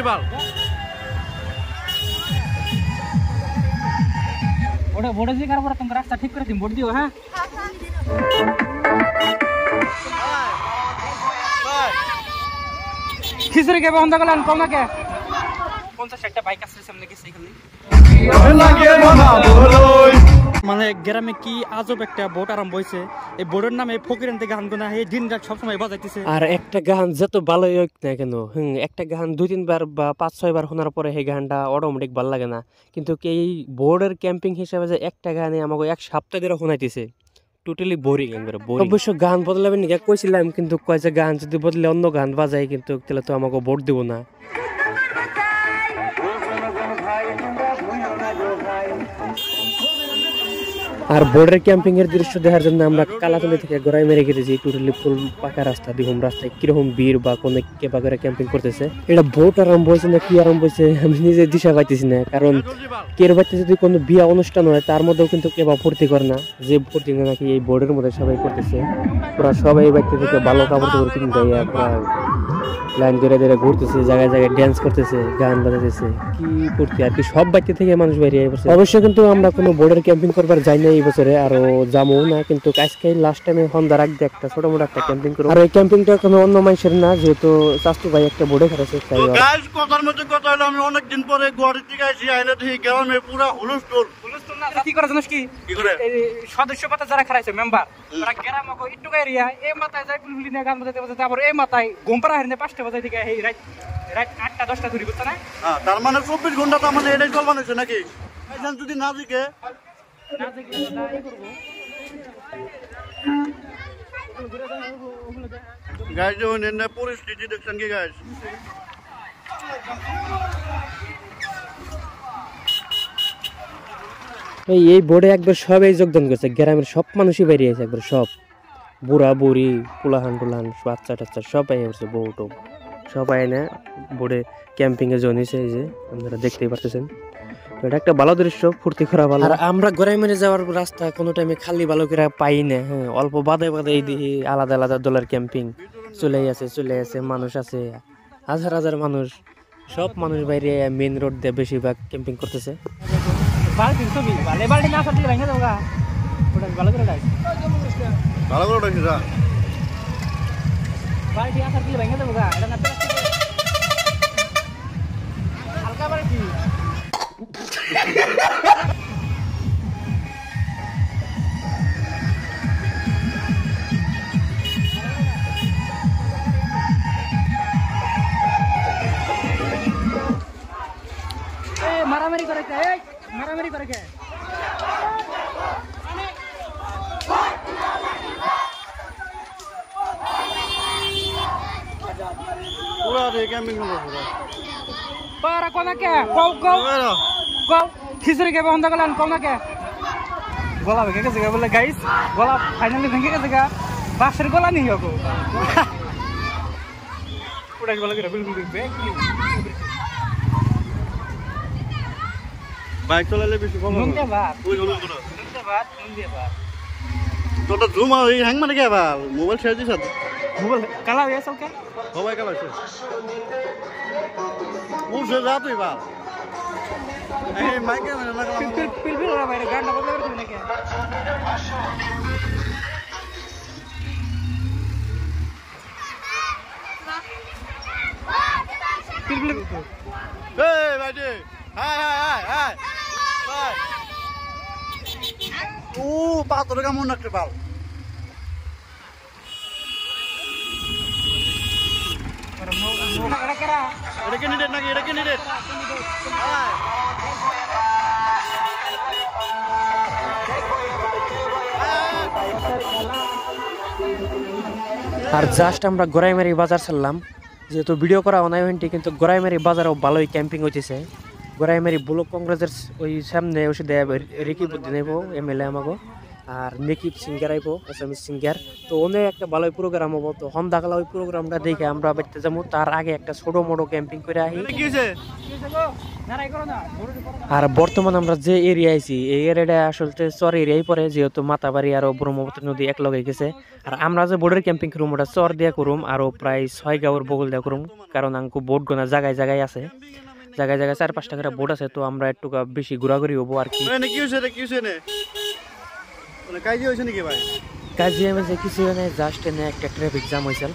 বাল ওটা বোর্ডে যে কারবার তোমরা রাস্তা ঠিক করে দিন বোর্ড দিও হ্যাঁ খিচুড়ি কে বন্ধ করলেন কম না কে 50-60টা বাইক আসছে সামনে গেছে এখানে মানে গ্রামে কি আজব একটা বোট আরম্ভ হয়েছে এই বোর্ডের নামে ফকিরান থেকে গান গোনা এই দিন রাত সবসময় বাজাইতেছে আর একটা গান যত ভালোই হোক না কেন একটা গান 2-3 বার বা 5-6 বার শোনার পরে এই গানটা অটোমেটিক ভালো লাগে না কিন্তু এই বোর্ডের ক্যাম্পিং হিসেবে যে একটা গানে আমাকে এক সপ্তাহ ধরে শোনাইতেছে টোটালি বোরিং একবারে বোরিং অবশ্য গান বদলাবেন নাকি কইছিলাম কিন্তু কয় যে গান যদি বদলে অন্য গান বাজাই কিন্তু তাহলে তো আমাকে ভোট দিব না আর বোর্ডের ক্যাম্পিং এর দৃশ্য দেখার জন্য আমরা কালাতলি থেকে গড়াই মেরে গেছি টোটালি ফুল পাকা রাস্তা দিহুম রাস্তায় কিরকম ভিড় বা কোন কেবা করে ক্যাম্পিং করতেছে এটা বোট আরম্ভ হয়েছে না কি আরম্ভ হয়েছে আমি নিজে দিশা পাইতেছি না কারণ কের বাড়িতে যদি কোনো বিয়া অনুষ্ঠান হয় তার মধ্যেও কিন্তু কেবা ফুর্তি করে না যে ফুর্তি নাকি এই বোর্ডের মধ্যে সবাই করতেছে পুরা সবাই বাড়িতে থেকে ভালো কাপড় টাপড় কিনে দেয় পুরা লাইন ধরে ধরে ঘুরতেছে জায়গায় জায়গায় ড্যান্স করতেছে গান বাজাতেছে কি করতে আর কি সব বাড়িতে থেকে মানুষ বেরিয়ে আসছে অবশ্য কিন্তু আমরা কোনো বোর্ডের ক্যাম্পিং করবার যাই না এই বছরে আরো যাবো না কিন্তু আজকে লাস্ট টাইমে সন্ধ্যা রাখবে একটা ছোট মোটো একটা ক্যাম্পিং করবো আর এই ক্যাম্পিংটা কোনো অন্য মানুষের না যেহেতু চাষটু ভাই একটা বোর্ডে খাটাছে তাই কথার মধ্যে কথা হলো আমি অনেকদিন পরে গুয়াহাটি থেকে আসি আইলে দেখি গ্রামে পুরা হুলস্থুল কি করে জানিস কি সদস্য পাতা যারা খারাইছে মেম্বার ওরা গ্রাম একটু এরিয়া এই মাথায় যায় ফুলফুলি নিয়ে গান বাজাতে বাজাতে আবার এই মাথায় গোমপাড়া হারিয়ে 5টা বাজাই থেকে এই রাত 8টা-10টা ধরি করতে না তার মানে 24 ঘন্টা তার মানে এটাই চলমান হয়েছে নাকি যদি না দিকে গাইজ পরিস্থিতি দেখছেন কি গাইজ এই বোর্ডে একবার সবাই যোগদান করছে গ্রামের সব মানুষই বেরিয়েছে একবার সব বুড়া বুড়ি পুলাহান টুলাহান বাচ্চা টাচ্চা সবাই আসছে বউটো সবাই না বোর্ডে ক্যাম্পিং এ জয়েন এই যে আপনারা দেখতেই পারতেছেন এটা একটা ভালো দৃশ্য ফুর্তি করা ভালো আর আমরা গড়াই মেরে যাওয়ার রাস্তা কোনো টাইমে খালি ভালো করে পাই না হ্যাঁ অল্প বাদে বাদে এই আলাদা আলাদা দলের ক্যাম্পিং চলে আছে মানুষ আছে হাজার হাজার মানুষ সব মানুষ বাইরে মেইন রোড দিয়ে বেশিরভাগ ক্যাম্পিং করতেছে বালতি ছবি বালতি না সাথে ভেঙে দাও গা ওটা ভালো করে ডাইস যা বালতি না সাথে ভেঙে দাও গা এটা না হালকা বালতি মারামারি করে কে মারামারি করে কে পুরা রে ক্যাম্পিং করব পুরা পারা কোনা কে গো গো গো খিচুড়ি কে বন্ধ করলেন কোনা কে গলা ভেঙে গেছে বলে গাইস গলা ফাইনালি ভেঙে গেছে গা বাসের গলা নেই গো পুরা গলা করে বিলকুল ব্যাগ বাইক চালালে বেশি কম হবে নুনতে ভাত ওই হলো তো নুনতে ভাত তোটা জুম আর হ্যাং মানে কে বাল মোবাইল শেয়ার দিছ মোবাইল কালা হয়ে সব কে সবাই কালা আছে উঠে যা তুই বাল এই মাইকে মানে না কালা পিল ওরা বাইরে গানটা বদলে করে দিবেন কে পিল এই বাইরে হাই ও পাতর কেমন একটা বাল এটা ক্যান্ডিডেট নাকি এটা ক্যান্ডিডেট আর জাস্ট আমরা গড়াইমারি বাজার ছাড়লাম যেহেতু ভিডিও করা অনাইভেন্টে কিন্তু গড়াইমারি বাজারও ভালোই ক্যাম্পিং হইতেছে গড়াইমারি ব্লক কংগ্রেসের ওই সামনে ওষুধ রিকি বুদ্ধি নেব এমএলএ আমাকে আর নেকিব সিঙ্গার আইব এসামিস সিঙ্গার। তো অনেক একটা ভালোই প্রোগ্রাম হবো। তো সন্ধ্যাকালে ওই প্রোগ্রামটা দেখে আমরা বাড়িতে যাবো। তার আগে একটা ছোট মোটো ক্যাম্পিং করে আহি। আর বর্তমান আমরা যে এরিয়া আইছি এই এরিয়াটা আসলে চর এরিয়াই পড়ে, যেহেতু মাতাবাড়ি আর ব্রহ্মপুত্র নদী এক লগে গেছে। আর আমরা যে বোর্ডের ক্যাম্পিং করুম ওটা চর দিয়া করুম আরো প্রায় 6 গাঁওয়ের বগল দিয়া করুম, কারণ আঙ্কু বোট গোনা জায়গায় জায়গায় আছে, জায়গায় জায়গায় 4-5টা করে বোট আছে। তো আমরা একটু বেশি ঘোরাঘুরি হবো আর কি। কাজে আমি যে কিছু নেই, জাস্ট এনে একটা ট্রাফিক জ্যাম হয়েছিল।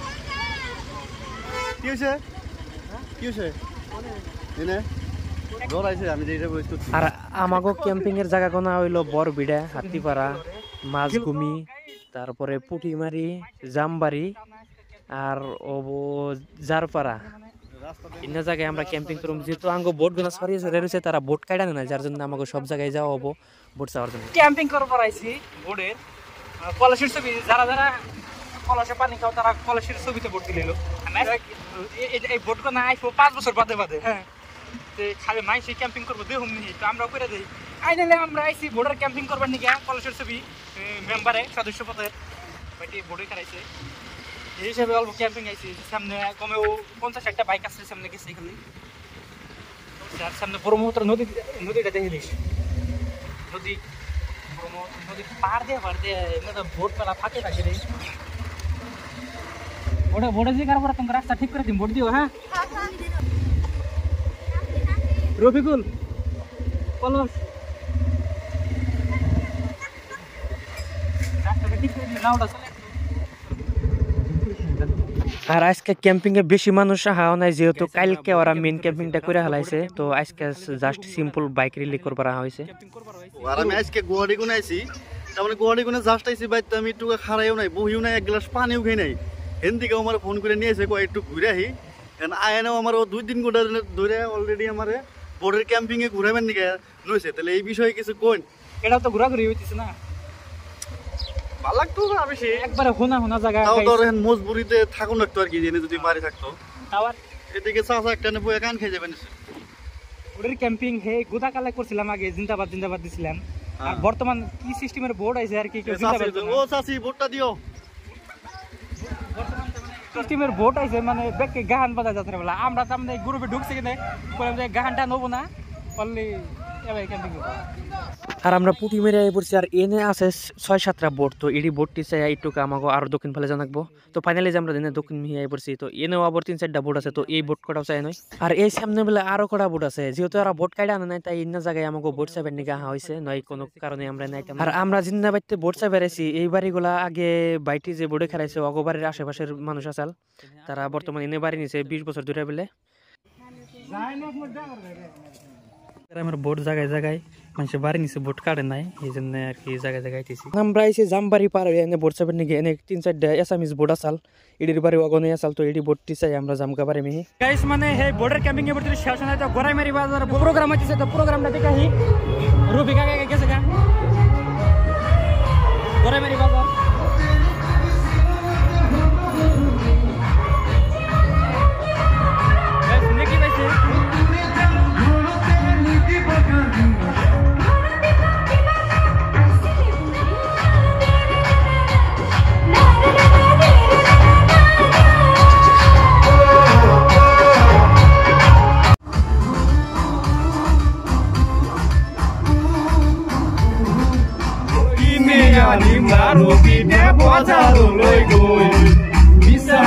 আর আমাগো ক্যাম্পিং এর জায়গা কোনা হইলো বরবিড়া, হাতিপাড়া, মাছগুমি, তারপরে পুটিমারি, জামবাড়ি আর জারপাড়া। ইন্না জায়গায় আমরা ক্যাম্পিং করুম। যেহেতু আঙ্গো বোট গুলো সরিয়ে সরিয়ে রয়েছে, তারা বোট কাটা না, যার জন্য আমাকে সব জায়গায় যাওয়া হবো বোট চাওয়ার জন্য। ক্যাম্পিং করবার আইছি বোর্ডের কলসের ছবি, যারা যারা কলসে পানি খাও তারা কলসের ছবিতে বোট দিল। এই বোট না আইসবো 5 বছর বাদে বাদে। হ্যাঁ, খালি মাইসে ক্যাম্পিং করবো দেখুন নি, তো আমরা করে দিই আইনালে আমরা আইসি বোর্ডের ক্যাম্পিং করবার নিকে কলসের ছবি মেম্বারে সদস্য পদের বাইটি বোর্ডে খারাইছে। এই হিসাবে অল্প ক্যাম্পিং আইসি। সামনে কমেও 50-60টা বাইক আছে, সামনে গেছে খালি। আর সামনে ব্রহ্মপুত্র নদীটা দেখে দিস, নদী নদী পার দিয়ে এমনি তো বোট পেলা ফাঁকে থাকে রে। বোটে যে কারো তোমাকে রাস্তা ঠিক করে দিন, বোট দিও। হ্যাঁ রফিকুল কলস রাস্তাটা ঠিক করে দিন, নাওটা চলে। আর আজকে ক্যাম্পিং এ বেশি মানুষ আহাও নাই, যেহেতু কালকে ওরা মেন ক্যাম্পিংটা করে হালাইছে। তো আজকে জাস্ট সিম্পল বাইক রিলি করবার হইছে। আর আমি আজকে গুয়াহাটি গুনে আইছি, তার মানে গুয়াহাটি গুনে জাস্ট আইছি বাইতে, আমি একটু খারাইও নাই, বহিও নাই, এক গ্লাস পানিও খাই নাই। হেন থেকে আমার ফোন করে নিয়ে এসে কয় একটু ঘুরে আহি। আয়নাও আমার 2-3 ঘন্টা ধরে অলরেডি আমার বোর্ডের ক্যাম্পিং এ ঘুরাবেন নাকি নইছে। তাহলে এই বিষয়ে কিছু কোন? এটা তো ঘোরাঘুরি হইতেছে না, ভালো লাগতো না বেশি, একবারে হোনা জায়গা। তাও তোর এখন মজবুরিতে থাকুন লাগতো আর কি, জেনে যদি বাড়ি থাকতো। টাওয়ার এদিকে চাচা একটা নে বয়ে কান খেয়ে যাবেন। বোর্ডের ক্যাম্পিং হে গোদা কালে করছিলাম আগে, জিন্দাবাদ জিন্দাবাদ দিছিলাম। আর বর্তমান কি সিস্টেমের বোর্ড আছে আর কি কেউ জিন্দাবাদ। ও চাচি বোর্ডটা দিও। বর্তমান সিস্টেমের বোর্ড আছে, মানে ব্যাকে গাহান বাজা যাত্রা বলা। আমরা তো মানে গ্রুপে ঢুকছে কিনা বললাম যে গাহানটা নেবো না, অনলি এবার ক্যাম্পিং করবো। আর আমরা পুটি মেরে পড়ছি। আর এনে আছে 6-7টা বোট। তো এটি বোটটি চাই একটু আমাকে আরো দক্ষিণ ফেলে জানাকবো। তো ফাইনালি যে আমরা দিনে দক্ষিণ মিহিয়ে পড়ছি। তো এনেও আবার 3-4টা বোট আছে, তো এই বোট কটাও চাই নয়। আর এই সামনে বেলা আরো কটা বোট আছে, যেহেতু আর বোট কাইডা আনে নাই, তাই ইন্না জায়গায় আমাকে বোট চাইবার নিকে আহা হয়েছে, নয় কোনো কারণে আমরা নাইতাম। আর আমরা জিন্না বাইতে বোট চাই বেড়াইছি। এই বাড়িগুলা আগে বাইটি যে বোটে খেলাইছে অগবাড়ির আশেপাশের মানুষ আসাল, তারা বর্তমানে এনে বাড়ি নিছে 20 বছর ধরে বেলে। আমার বোট জায়গায় জায়গায় মানুষের বাড়ি নিচে বোট কাটে নাই, এই জন্য আর কি জায়গায় জায়গায় আইতেছি। আমরা এসে জামবাড়ি পার হয়ে এনে বোট চাপের নাকি এনে 3-4টা এসামিস বোট আসাল, এডির বাড়ি অগনে আসাল। তো এডি বোটটি চাই আমরা জামকা বাড়ি মিহি গাইস, মানে হে বোর্ডের ক্যাম্পিং এর ভিতরে শেষ না, তো গরাইমারি বাজার প্রোগ্রাম আছে। তো প্রোগ্রামটা দেখাহি রবি কাকা গেছে গা গরাইমারি বাজার। নাকি পাইছে Animaram o que é bozado, loigoi, missa,